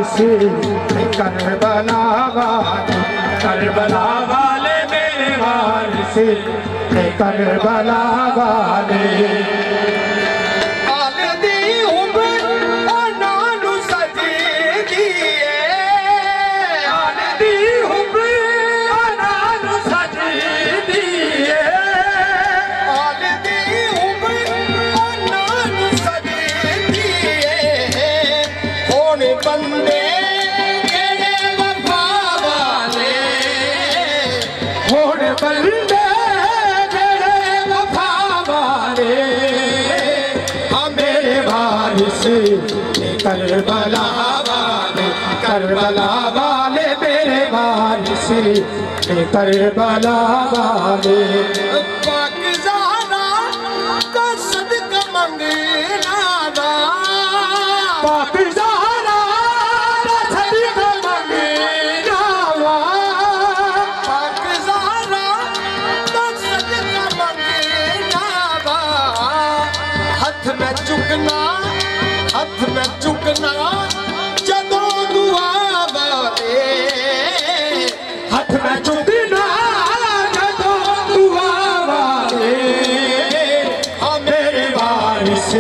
वारिस Karbala वाले, Karbala वाले मेरे वारिस करबला वाले। करबला वाले, करबला वाले मेरे वारिस करबला वाले। पाकिज़ाना का सदका मंगना दा, पाकिज़ाना का सदका मंगना दा, पाकिज़ाना का सदका मंगना दा। हथ में चुकना, हथ में चुकना जदों दुआ वाले, हथ में चुकना जदों दुआ वाले। मेरे वारिस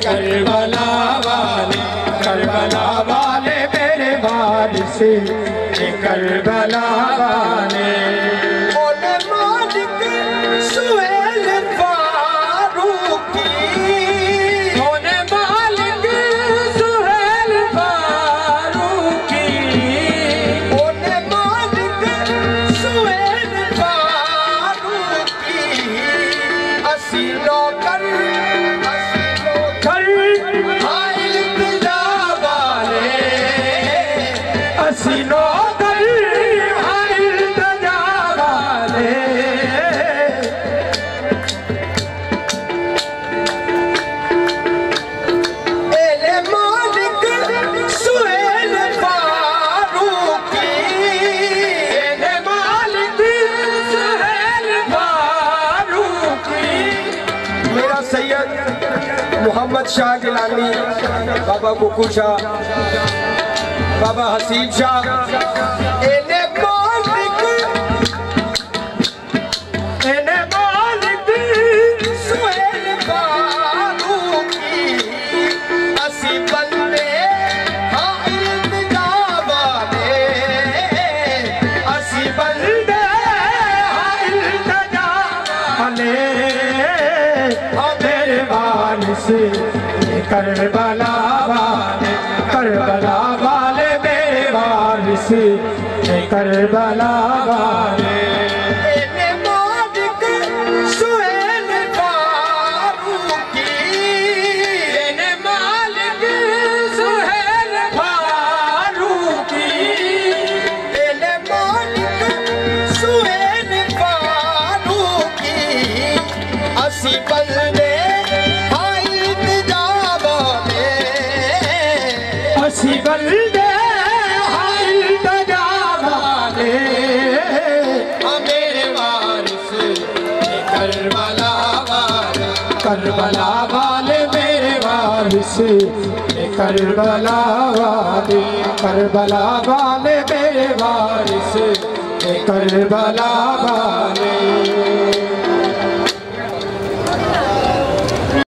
करबला वाले, करबला वाले मेरे वारिस करबला वाले। ओले मालिक सुहेल फारूकी, ओले मालिक सुहेल फारूकी, ओले मालिक सुहेल फारूकी। असी नौकर, असी नौकर हाय इल्तिजा वाले, असी नौकर हाय इल्तिजा वाले। एले मालिक सुहेल फारूकी, एले मालिक सुहेल फारूकी। मेरा सैयद मोहम्मद शाह गिलानी, बाबा कुकू शाह, बाबा हसीब शाह। एले मालिक, एले मालिक सुहेल फारूकी। असी बंदे हाँ इल्तिजा वाले, असी बंदे हाँ इल्तिजा वाले। मेरे वारिस करबला वाले, करबला वाले मेरे वारिस करबला वाले। एले मालिक सुहेल फारूकी, एले मालिक सुहेल फारूकी। एले मालिक सुहेल फारूकी। असी बंदे हाँ इल्तिजा वाले, असी बंदे हाँ इल्तिजा वाले। मेरे वारिस करबला वाले, करबला वाले मेरे वारिस करबला वाले, करबला वाले मेरे वारिस करबला वाले।